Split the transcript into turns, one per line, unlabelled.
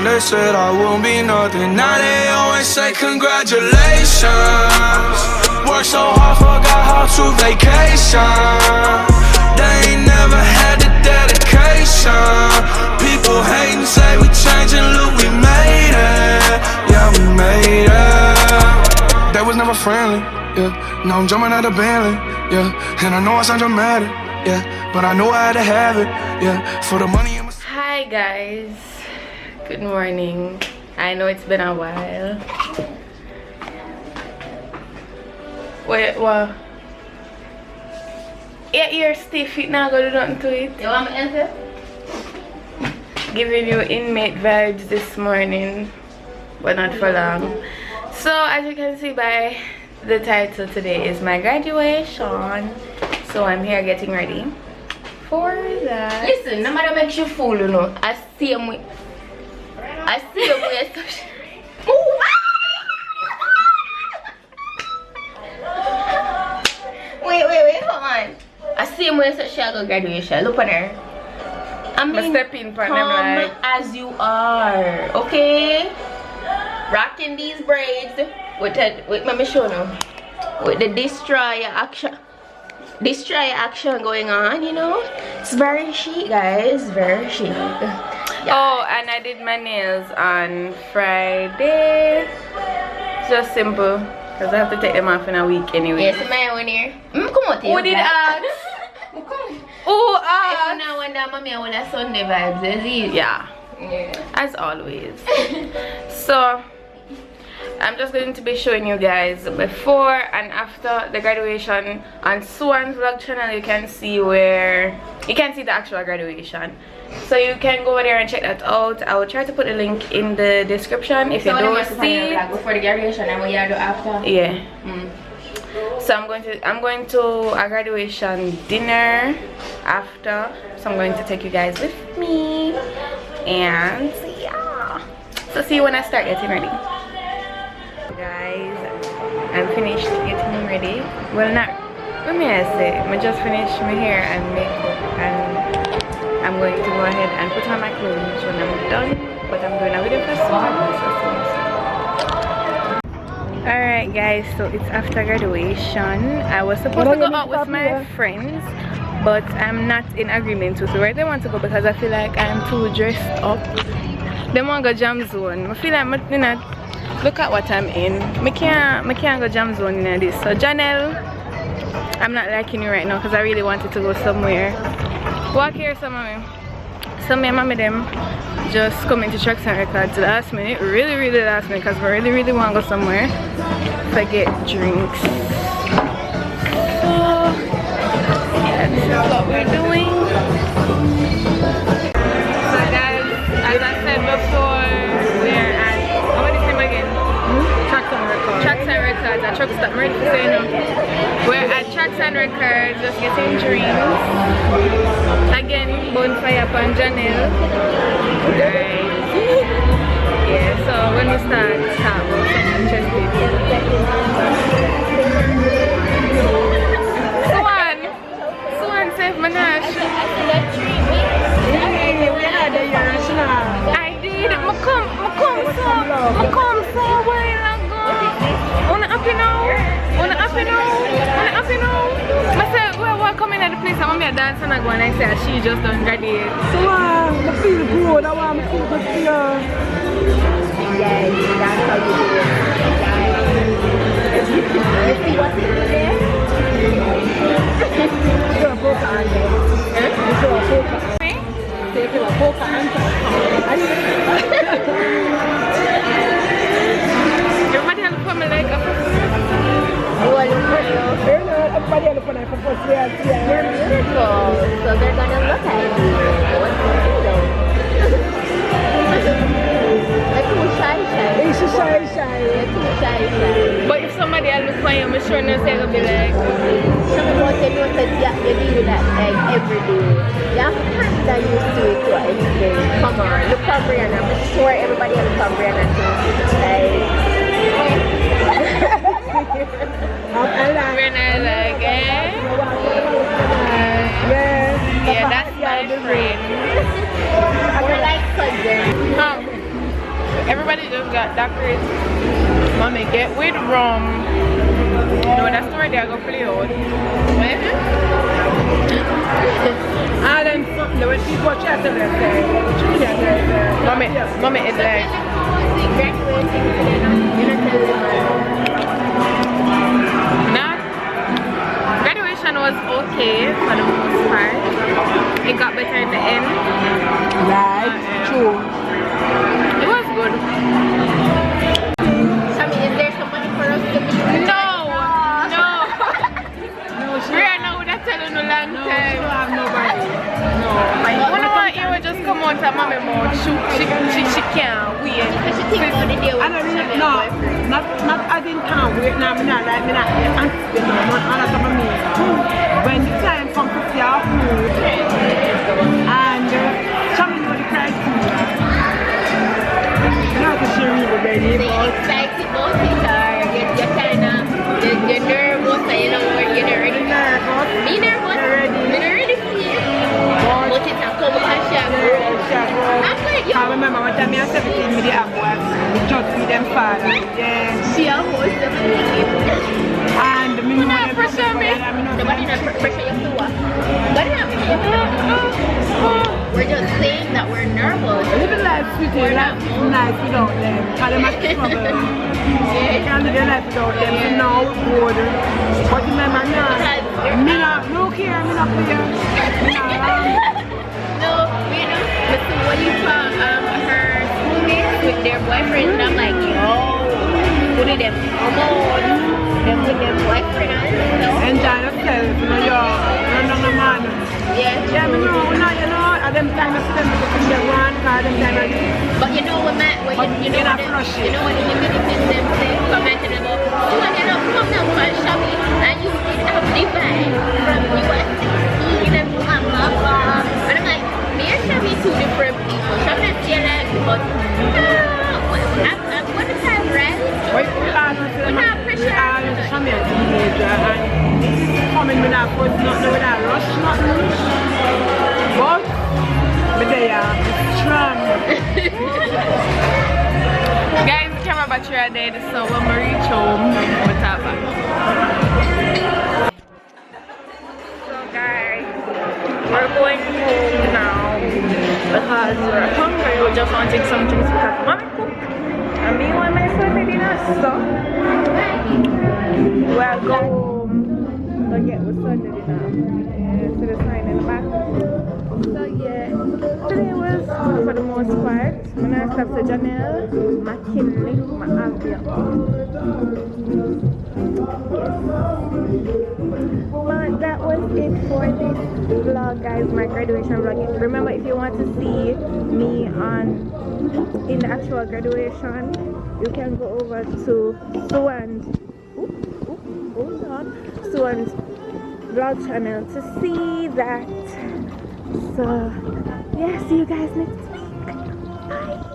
They said I won't be nothing. Now they always say congratulations. Worked so hard, forgot how to vacation. They ain't never had the dedication. People hating, say we changing, look, we made it. Yeah, we made it. That was never friendly, yeah. Now I'm jumping out of Bentley, yeah. And I know I sound dramatic, yeah. But I know I had to have it, yeah. For the money in my...
Hi guys, good morning. I know it's been a while. Wait, what? Yeah, you're stiff, it now go do nothing to it.
You want me to answer?
Giving you inmate vibes this morning, but not for long. So as you can see by the title, today is my graduation. So I'm here getting ready for that.
Listen, no matter makes you fool, you know. I see him with. Wait, hold on. I see him with such a graduation. Look on her. I mean,
step in for
come
them,
as you are, okay? Rocking these braids with let me show you. With the destroyer action going on, you know. It's very chic, guys. Very chic. Yeah.
Oh, and I did my nails on Friday. Just simple, because I have to take them off in a week anyway.
Yes, my one here. Come on,
Who did ask? Who asked?
If you know when that mommy I want a Sunday vibes, is it?
Yeah, as always. So I'm just going to be showing you guys before and after the graduation on Swan's vlog channel. You can see the actual graduation, so you can go over there and check that out. I will try to put the link in the description if you don't see it.
Before the graduation and what you do after.
Yeah. So I'm going to a graduation dinner after, so I'm going to take you guys with me, and yeah, so see you when I start getting ready. Guys, I'm finished getting ready. Well, not, what may I say, I just finished my hair and makeup, and I'm going to go ahead and put on my clothes when I'm done, but I'm doing a video first, so alright guys, so it's after graduation. I was supposed to go out with my friends, but I'm not in agreement with where they want to go because I feel like I'm too dressed up. They want to go jam zone. I feel like, you know, look at what I'm in. I can't go jam zone in this. So Janelle, I'm not liking you right now because I really wanted to go somewhere. Walk here somewhere. So me and mommy them just coming to Tracks and Records last minute, really last minute, because we really want to go somewhere to get drinks. So yeah, this is what we're doing. So guys, as I said before, we're at, what is it again? Tracks and Records. Tracks and Records. I truck stop. I'm ready to say no. We're at Tracks and Records just getting drinks. Again, bonfire upon Janelle. Right. Yeah, so when we start about something interesting. Swan, save Manash. I did. I come so a while ago. Wanna up you know? I said, well, we're coming at the place. I want me to dance and I go and I say, she just done graduate.
So I feel good. I want to feel good for you.
Yeah, that's how you do it. You see what's in there?
You're a poker answer. You're a poker. Say if you're a poker answer.
Everybody has to put me like a
You want to look for you?
Everybody has to put it for first year.
You're beautiful, so they're gonna look at you. What's the deal? They're too shy.
It's shy.
They're too shy.
But if somebody else look for you, I'm sure they'll say, be like,
Someone can know that you do that like every day. You have to kind of used to it to anything. Come on, look for Brianna. I'm sure everybody will look for Brianna too.
Brianna, like, eh? Yeah, that's my friend.
We're like cousins.
Everybody just got daiquiris. Mommy, get with rum. No, that's the way they are going to play out.
And then something when people chat to them,
Mommy is like, nah, graduation was okay for the most part. It got better in the end.
right, true.
It was good.
I mean, is there somebody for us to meet?
No. Rihanna would have told you no long
No,
time.
she don't have nobody. No.
When I want you would just come out of mommy mouth. She can't wait.
She think about the day
I
when
don't
she
really,
met
no,
her boyfriend.
not as in can't wait now, me not like, me not anticipate no, not that's what I mean. When the time comes to see our food, and some know the criteria, not that she really ready,
They
but
excited about it or you're kind of, you're nervous and you know where you're not ready.
nervous,
Me nervous?
ready.
Me not ready for you. But it's a couple of shots. I'm like, yo.
I remember one time I was 17, me the boys, we just see them father, yeah.
She almost
And me know
not
them
pressure me.
and me know
Nobody
them.
not pressure you to what? Nobody not pressure you. We're just saying that we're nervous.
Living life sweet, life is nice without them. Cause them have trouble. You can't live your life without them. So now we're good. But remember now, me not look here, me not here. Me not
No, you know, but so what you saw her schoolmates with their boyfriends, and I'm like, yo, who did them come on? Them with their boyfriend, I don't know.
enjoy yourself, you know, you're man.
Yeah,
Yeah, me know, you know, at them time I see them in the one, cause them time I
but you know what, Matt, what
But
you
you're
know
not
what
flushing.
you know what the Dominicans them say, commenting about, you want to come down from Shabby, and you did have divine from US16 and blah blah blah. And I'm like, me and Shabby two different people. Shabby still like, but I'm gonna tell right.
But we are
not pressure.
We are just a teenager and this is coming with our first nothing with our rush, nothing. But they are strong.
Guys, the camera battery are dead, so when we reach home, we'll tap back. So guys, we're going home now because we're hungry. We just want to take some things because mommy cooked. And me and my son did dinner, so we'll go home and get with Sunday dinner. Yeah, see the sign in the back. So yeah, today was good for the most part. I'm gonna stop to Janelle, McKinley, my Avia. But that was it for this vlog, guys, my graduation vlog. Remember, if you want to see me in the actual graduation, you can go over to Suwan's vlog channel to see that. So yeah, see you guys next week. Bye.